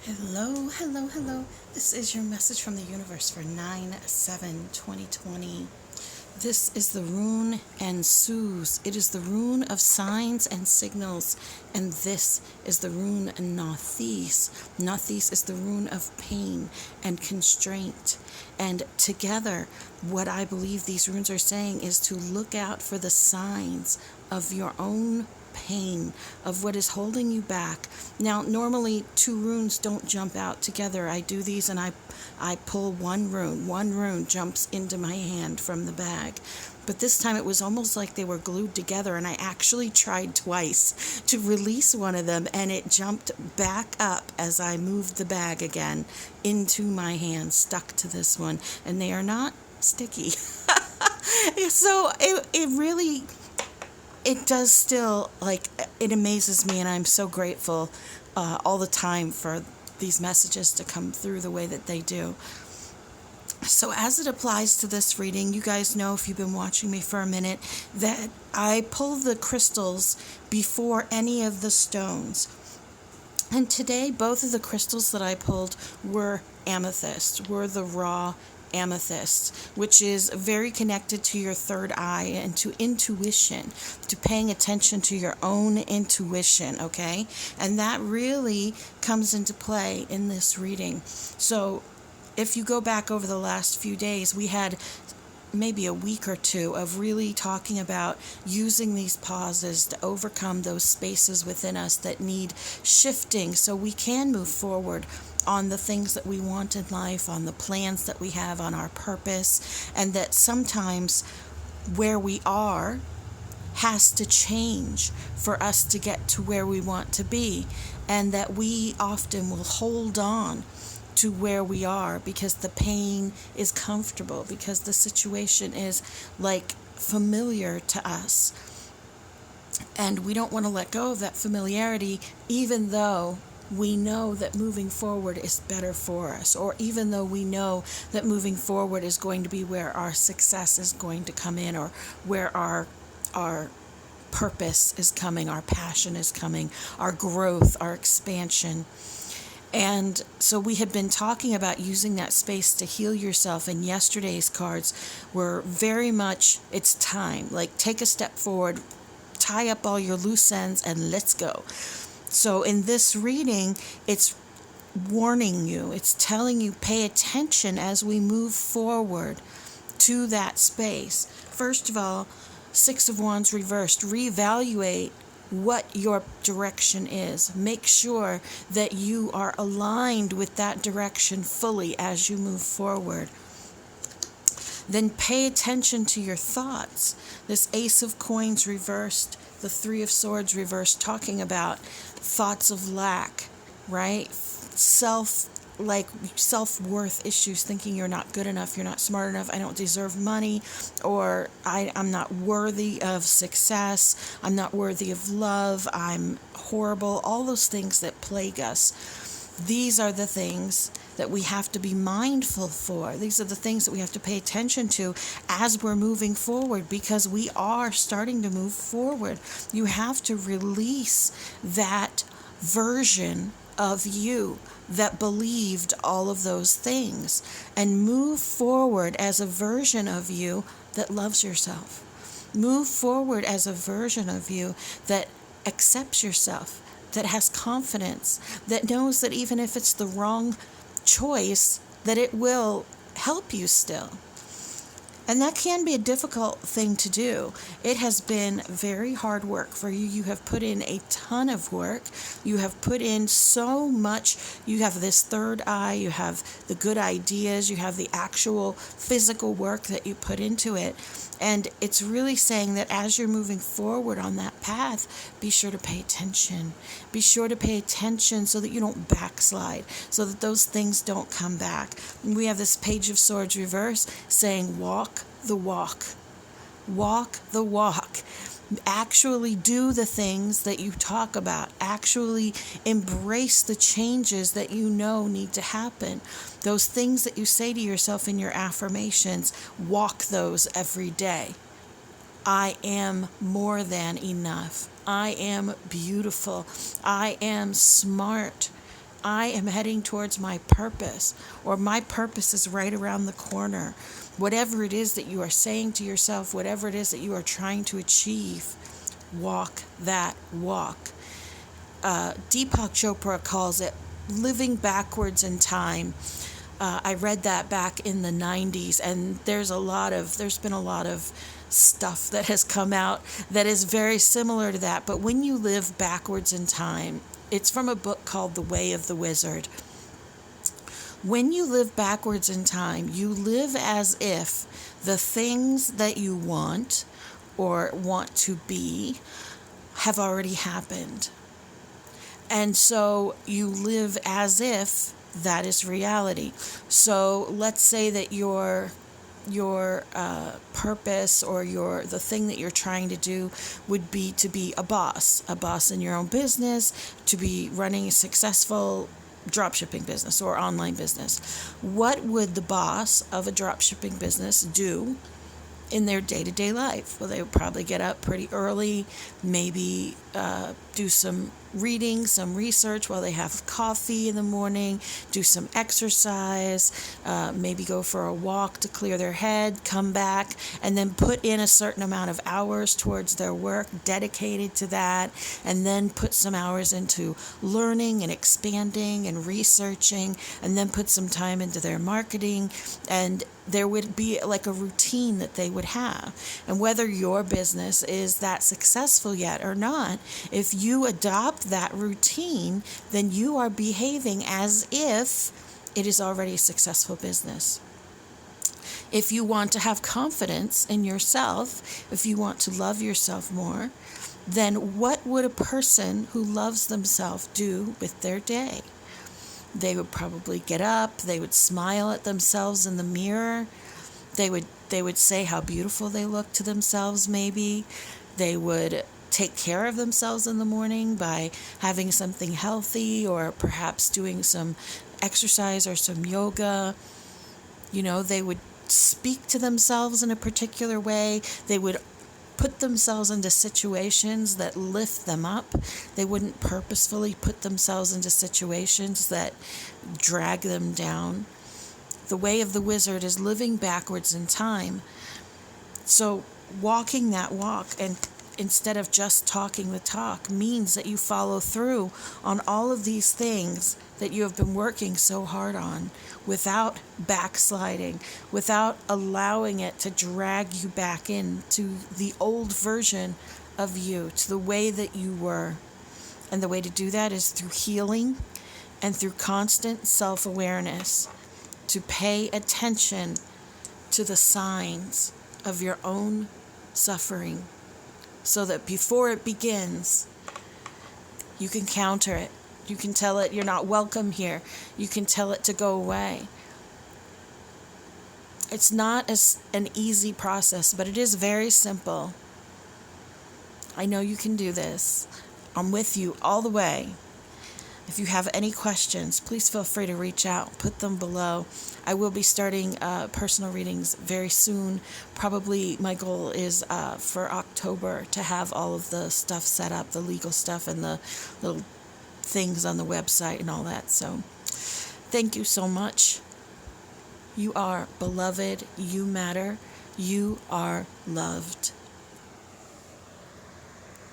Hello, hello, hello. This is your message from the universe for 9/7/2020. This is the rune and Suz. It is the rune of signs and signals. And this is the rune Nathis. Nathis is the rune of pain and constraint. And together, what I believe these runes are saying is to look out for the signs of your own pain, of what is holding you back. Now, normally two runes don't jump out together. I do these and I pull one rune. One rune jumps into my hand from the bag. But this time it was almost like they were glued together, and I actually tried twice to release one of them, and it jumped back up as I moved the bag again into my hand, stuck to this one, and they are not sticky. So it really, it does still, it amazes me, and I'm so grateful all the time for these messages to come through the way that they do. So as it applies to this reading, you guys know, if you've been watching me for a minute, that I pull the crystals before any of the stones. And today, both of the crystals that I pulled were amethyst, were the raw amethyst, which is very connected to your third eye and to intuition, to paying attention to your own intuition, okay? And that really comes into play in this reading. So if you go back over the last few days, we had maybe a week or two of really talking about using these pauses to overcome those spaces within us that need shifting so we can move forward on the things that we want in life, on the plans that we have, on our purpose, and that sometimes where we are has to change for us to get to where we want to be, and that we often will hold on to where we are because the pain is comfortable, because the situation is familiar to us, and we don't want to let go of that familiarity, even though we know that moving forward is better for us, or even though we know that moving forward is going to be where our success is going to come in, or where our purpose is coming, our passion is coming, our growth, our expansion. And so we had been talking about using that space to heal yourself, and yesterday's cards were very much, it's time. Take a step forward, tie up all your loose ends, and let's go. So in this reading, it's warning you, it's telling you, pay attention as we move forward to that space. First of all, Six of Wands reversed, reevaluate what your direction is. Make sure that you are aligned with that direction fully as you move forward. Then pay attention to your thoughts. This Ace of Coins reversed, the Three of Swords reversed, talking about thoughts of lack, right? Self-worth issues, thinking you're not good enough, you're not smart enough, I don't deserve money, or I'm not worthy of success, I'm not worthy of love, I'm horrible, all those things that plague us. These are the things that we have to be mindful for. These are the things that we have to pay attention to as we're moving forward, because we are starting to move forward. You have to release that version of you that believed all of those things and move forward as a version of you that loves yourself. Move forward as a version of you that accepts yourself, that has confidence, that knows that even if it's the wrong choice, that it will help you still. And that can be a difficult thing to do. It has been very hard work for you. You have put in a ton of work. You have put in so much. You have this third eye. You have the good ideas. You have the actual physical work that you put into it. And it's really saying that as you're moving forward on that path, be sure to pay attention. Be sure to pay attention so that you don't backslide, so that those things don't come back. And we have this Page of Swords reverse saying, walk the walk. Walk the walk. Actually do the things that you talk about. Actually embrace the changes that you know need to happen. Those things that you say to yourself in your affirmations, walk those every day. I am more than enough. I am beautiful. I am smart. I am heading towards my purpose, or my purpose is right around the corner. Whatever it is that you are saying to yourself, whatever it is that you are trying to achieve, walk that walk. Deepak Chopra calls it living backwards in time. I read that back in the 90s, and there's been a lot of stuff that has come out that is very similar to that. But when you live backwards in time, it's from a book called The Way of the Wizard. When you live backwards in time, you live as if the things that you want or want to be have already happened. And so you live as if that is reality. So let's say that your purpose or the thing that you're trying to do would be to be a boss in your own business, to be running a successful dropshipping business or online business. What would the boss of a dropshipping business do in their day-to-day life? Well, they would probably get up pretty early, maybe do some reading, some research while they have coffee in the morning, do some exercise, maybe go for a walk to clear their head, come back, and then put in a certain amount of hours towards their work dedicated to that, and then put some hours into learning and expanding and researching, and then put some time into their marketing, and there would be like a routine that they would have. And whether your business is that successful yet or not, if you adopt that routine, then you are behaving as if it is already a successful business. If you want to have confidence in yourself, if you want to love yourself more, then what would a person who loves themselves do with their day? They would probably get up, they would smile at themselves in the mirror, they would say how beautiful they look to themselves maybe, they would take care of themselves in the morning by having something healthy or perhaps doing some exercise or some yoga. They would speak to themselves in a particular way, they would put themselves into situations that lift them up. They wouldn't purposefully put themselves into situations that drag them down. The way of the wizard is living backwards in time. So walking that walk, and instead of just talking the talk, means that you follow through on all of these things that you have been working so hard on without backsliding, without allowing it to drag you back into the old version of you, to the way that you were. And the way to do that is through healing and through constant self-awareness, to pay attention to the signs of your own suffering, so that before it begins, you can counter it. You can tell it you're not welcome here. You can tell it to go away. It's not an easy process, but it is very simple. I know you can do this. I'm with you all the way. If you have any questions, please feel free to reach out. Put them below. I will be starting personal readings very soon. Probably my goal is for October to have all of the stuff set up, the legal stuff and the little things on the website and all that. So thank you so much. You are beloved. You matter. You are loved.